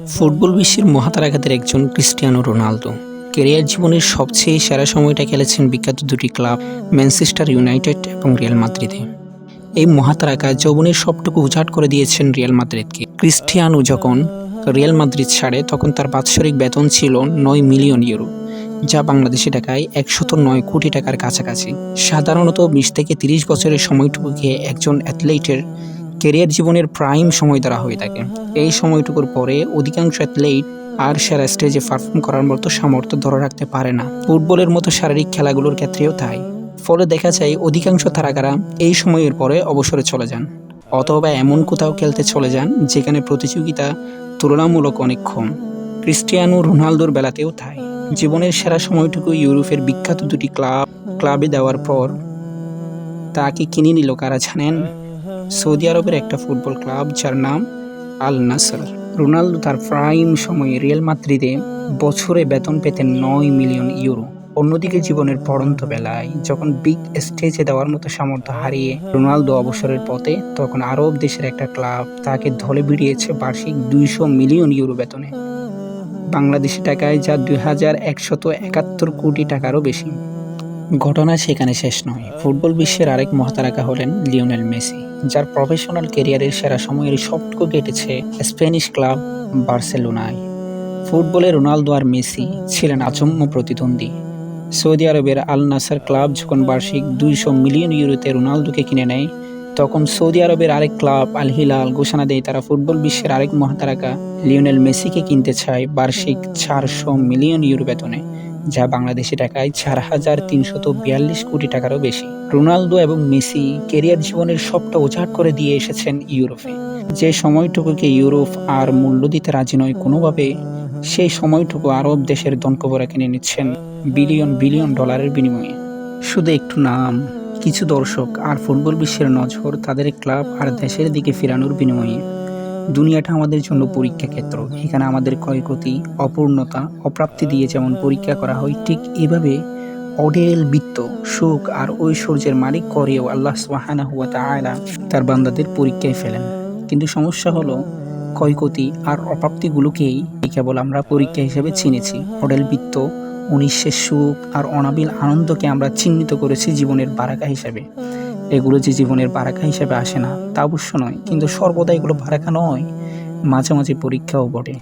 Football বিশ্বের মহাতারকাদের একজন Cristiano Ronaldo career জীবনের সবচেয়ে সেরা সময়টা খেলেছেন বিখ্যাত দুটি ক্লাব ম্যানচেস্টার ইউনাইটেড এবং রিয়াল মাদ্রিদে। এই মহাতারকা যৌবনের সবটুকু উজাড় করে দিয়েছেন রিয়াল মাদ্রিদকে। ক্রিস্টিয়ানো যখন রিয়াল মাদ্রিদ ছাড়ে তখন তার বাৎসরিক বেতন ছিল ৯ মিলিয়ন ইউরো, যা বাংলাদেশি টাকায় ১০৯ কোটি টাকার কাছাকাছি। সাধারণত ২০ থেকে ৩০ বছরের সময়টুকুকে একজন অ্যাথলেটের ক্যারিয়ার জীবনের প্রাইম সময় ধরা হয়ে থাকে। এই সময়টুকুর পরে অধিকাংশ অ্যাথলেট আর সেরা স্টেজে পারফর্ম করার মতো সামর্থ্য ধরে রাখতে পারে না। ফুটবলের মতো শারীরিক খেলাগুলোর ক্ষেত্রেও তাই। ফলে দেখা যায় অধিকাংশ তারকারা এই সময়ের পরে অবসরে চলে যান, অথবা এমন কোথাও খেলতে চলে যান যেখানে প্রতিযোগিতা তুলনামূলক অনেক কম। ক্রিস্টিয়ানো রোনালদোর বেলাতেও তাই। জীবনের সেরা সময়টুকু ইউরোপের বিখ্যাত দুটি ক্লাবে দেওয়ার পর তাকে কিনে নিল কারা জানেন? সৌদি আরবের একটা ফুটবল ক্লাব যার নাম আল নাসর। রোনালদো তার প্রাইম সময়ে রিয়াল মাদ্রিদে বছরে বেতন পেতেন ৯ মিলিয়ন ইউরো। অন্যদিকে জীবনের পড়ন্ত বেলায় যখন বিগ স্টেজে দেওয়ার মতো সামর্থ্য হারিয়ে রোনালদো অবসরের পথে, তখন আরব দেশের একটা ক্লাব তাকে ধলে ভিড়িয়েছে বার্ষিক ২০০ মিলিয়ন ইউরো বেতনে, বাংলাদেশি টাকায় যা ২,১৭১ কোটি টাকারও বেশি। ঘটনা সেখানে শেষ নয়। ফুটবল বিশ্বের আরেক মহাতারকা হলেন লিওনেল মেসি, যার প্রফেশনাল ক্যারিয়ারের সেরা সময়ের সবটুকু কেটেছে স্প্যানিশ ক্লাব বার্সেলোনায়। ফুটবলে রোনালদো আর মেসি ছিলেন আচম্য প্রতিদ্বন্দ্বী। সৌদি আরবের আল নাসর ক্লাব যখন বার্ষিক ২০০ মিলিয়ন ইউরোতে রোনালদোকে কিনে নেয়, তখন সৌদি আরবের আরেক ক্লাব আল হিলাল ঘোষণা দেয় তারা ফুটবল বিশ্বের আরেক মহাতারকা লিওনেল মেসিকে কিনতে চায় বার্ষিক ৪০০ মিলিয়ন ইউরো বেতনে, যা বাংলাদেশি টাকায় ৪,৩৪২ কোটি টাকারও বেশি। রোনালদো এবং মেসি ক্যারিয়ার জীবনের সবটা উজাড় করে দিয়ে এসেছেন ইউরোপে। যে সময়টুকুকে ইউরোপ আর মূল্য দিতে রাজি নয় কোনোভাবে, সেই সময়টুকু আরব দেশের দনকবরা কিনে নিচ্ছেন বিলিয়ন বিলিয়ন ডলারের বিনিময়ে। শুধু একটু নাম, কিছু দর্শক আর ফুটবল বিশ্বের নজর তাদের ক্লাব আর দেশের দিকে ফেরানোর বিনিময়ে। দুনিয়াটা আমাদের জন্য পরীক্ষা ক্ষেত্র। এখানে আমাদের ক্ষয়ক্ষতি, অপূর্ণতা, অপ্রাপ্তি দিয়ে যেমন পরীক্ষা করা হয়, ঠিক এভাবে অঢেল বিত্ত, সুখ আর ঐশ্বর্যের মালিক করেও আল্লাহ সুবহানাহু ওয়া তাআলা তার বান্দাদের পরীক্ষায় ফেলেন। কিন্তু সমস্যা হলো, ক্ষয়ক্ষতি আর অপ্রাপ্তিগুলোকেই কেবল আমরা পরীক্ষা হিসেবে চিনেছি। অঢেল বিত্ত, অনিঃশেষ সুখ আর অনাবিল আনন্দকে আমরা চিহ্নিত করেছি জীবনের বারাকা হিসেবে। এগুলো যে জীবনের বারাকা হিসেবে আসে না তা অবশ্য নয়, কিন্তু সর্বদা এগুলো বারাকা নয়, মাঝে মাঝে পরীক্ষাও বটে।